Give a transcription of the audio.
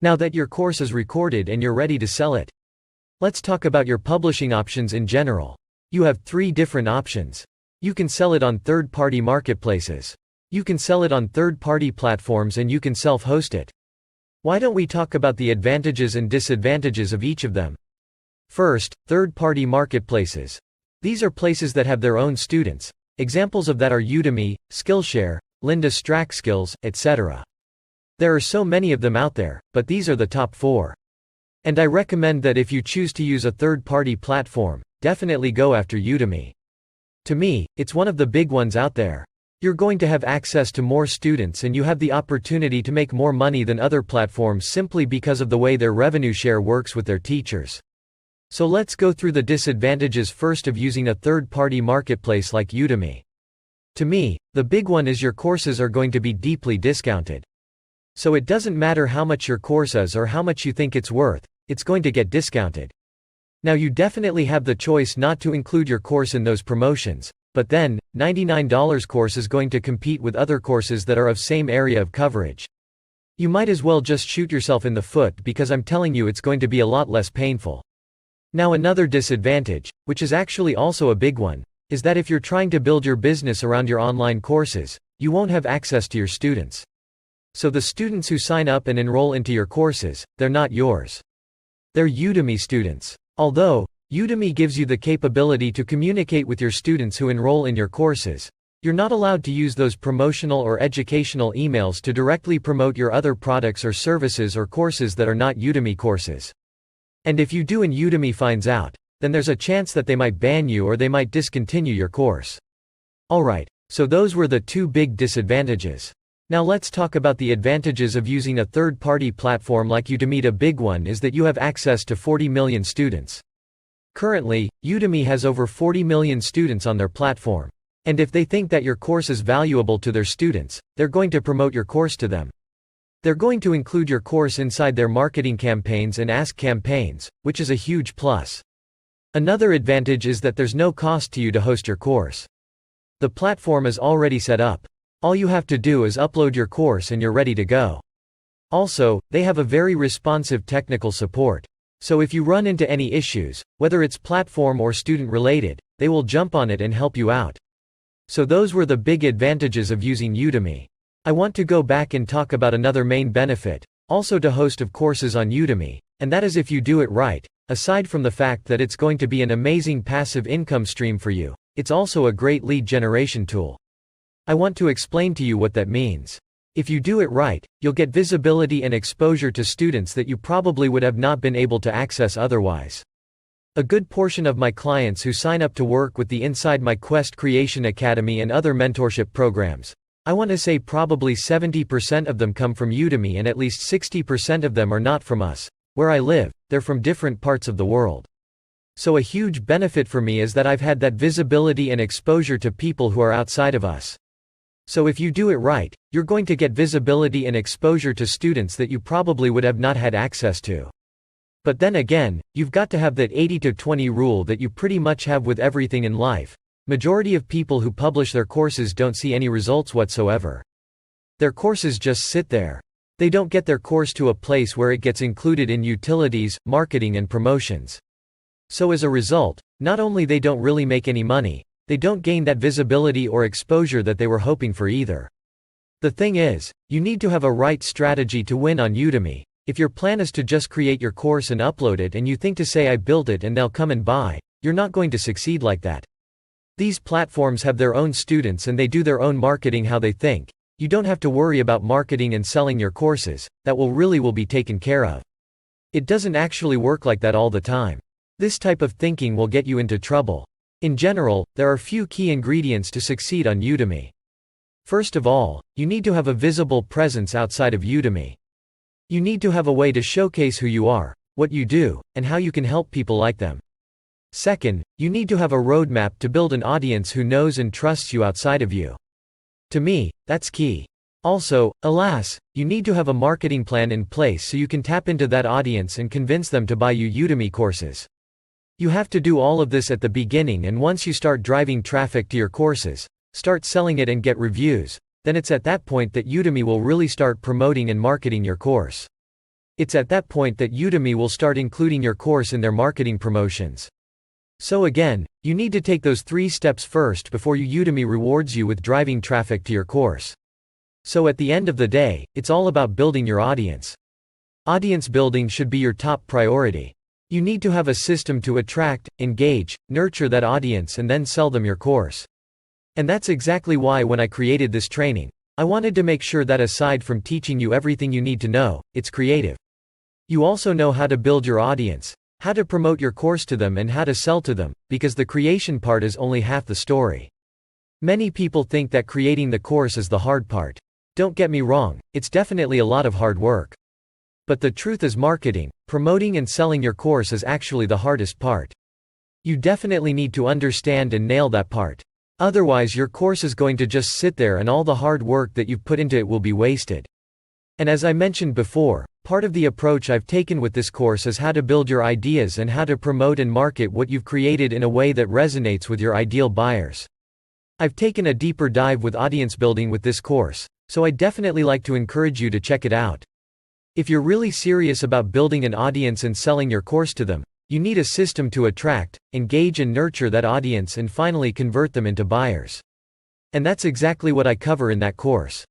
Now that your course is recorded and you're ready to sell it, let's talk about your publishing options in general. You have 3 different options. You can sell it on third-party marketplaces. You can sell it on third-party platforms, and you can self-host it. Why don't we talk about the advantages and disadvantages of each of them? First, third-party marketplaces. These are places that have their own students. Examples of that are Udemy, Skillshare, Lynda Strackskills, etc. There are so many of them out there, but these are the top 4. And I recommend that if you choose to use a third-party platform, definitely go after Udemy. To me, it's one of the big ones out there. You're going to have access to more students and you have the opportunity to make more money than other platforms simply because of the way their revenue share works with their teachers. So let's go through the disadvantages first of using a third-party marketplace like Udemy. To me, the big one is your courses are going to be deeply discounted. So it doesn't matter how much your course is or how much you think it's worth, it's going to get discounted. Now you definitely have the choice not to include your course in those promotions, but then, $99 course is going to compete with other courses that are of same area of coverage. You might as well just shoot yourself in the foot because I'm telling you it's going to be a lot less painful. Now another disadvantage, which is actually also a big one, is that if you're trying to build your business around your online courses, you won't have access to your students. So the students who sign up and enroll into your courses, they're not yours. They're Udemy students. Although, Udemy gives you the capability to communicate with your students who enroll in your courses, you're not allowed to use those promotional or educational emails to directly promote your other products or services or courses that are not Udemy courses. And if you do and Udemy finds out, then there's a chance that they might ban you or they might discontinue your course. Alright, so those were the 2 big disadvantages. Now let's talk about the advantages of using a third-party platform like Udemy. A big one is that you have access to 40 million students. Currently, Udemy has over 40 million students on their platform. And if they think that your course is valuable to their students, they're going to promote your course to them. They're going to include your course inside their marketing campaigns and ask campaigns, which is a huge plus. Another advantage is that there's no cost to you to host your course. The platform is already set up. All you have to do is upload your course and you're ready to go. Also, they have a very responsive technical support. So if you run into any issues, whether it's platform or student related, they will jump on it and help you out. So those were the big advantages of using Udemy. I want to go back and talk about another main benefit, also to host of courses on Udemy, and that is if you do it right, aside from the fact that it's going to be an amazing passive income stream for you, it's also a great lead generation tool. I want to explain to you what that means. If you do it right, you'll get visibility and exposure to students that you probably would have not been able to access otherwise. A good portion of my clients who sign up to work with the Inside My Quest Creation Academy and other mentorship programs, I want to say probably 70% of them come from Udemy and at least 60% of them are not from us, where I live, they're from different parts of the world. So a huge benefit for me is that I've had that visibility and exposure to people who are outside of us. So if you do it right, you're going to get visibility and exposure to students that you probably would have not had access to. But then again, you've got to have that 80-20 rule that you pretty much have with everything in life. Majority of people who publish their courses don't see any results whatsoever. Their courses just sit there. They don't get their course to a place where it gets included in utilities, marketing and promotions. So as a result, not only they don't really make any money, they don't gain that visibility or exposure that they were hoping for either. The thing is, you need to have a right strategy to win on Udemy. If your plan is to just create your course and upload it and you think to say I built it and they'll come and buy, you're not going to succeed like that. These platforms have their own students and they do their own marketing how they think. You don't have to worry about marketing and selling your courses, that will be taken care of. It doesn't actually work like that all the time. This type of thinking will get you into trouble. In general, there are few key ingredients to succeed on Udemy. First of all, you need to have a visible presence outside of Udemy. You need to have a way to showcase who you are, what you do, and how you can help people like them. Second, you need to have a roadmap to build an audience who knows and trusts you outside of you. To me, that's key. Also, alas, you need to have a marketing plan in place so you can tap into that audience and convince them to buy you Udemy courses. You have to do all of this at the beginning, and once you start driving traffic to your courses, start selling it and get reviews, then it's at that point that Udemy will really start promoting and marketing your course. It's at that point that Udemy will start including your course in their marketing promotions. So again, you need to take those 3 steps first before Udemy rewards you with driving traffic to your course. So at the end of the day, it's all about building your audience. Audience building should be your top priority. You need to have a system to attract, engage, nurture that audience and then sell them your course. And that's exactly why when I created this training, I wanted to make sure that aside from teaching you everything you need to know, it's creative. You also know how to build your audience, how to promote your course to them and how to sell to them, because the creation part is only half the story. Many people think that creating the course is the hard part. Don't get me wrong, it's definitely a lot of hard work. But the truth is marketing, promoting and selling your course is actually the hardest part. You definitely need to understand and nail that part. Otherwise your course is going to just sit there and all the hard work that you've put into it will be wasted. And as I mentioned before, part of the approach I've taken with this course is how to build your ideas and how to promote and market what you've created in a way that resonates with your ideal buyers. I've taken a deeper dive with audience building with this course, so I definitely like to encourage you to check it out. If you're really serious about building an audience and selling your course to them, you need a system to attract, engage and nurture that audience and finally convert them into buyers. And that's exactly what I cover in that course.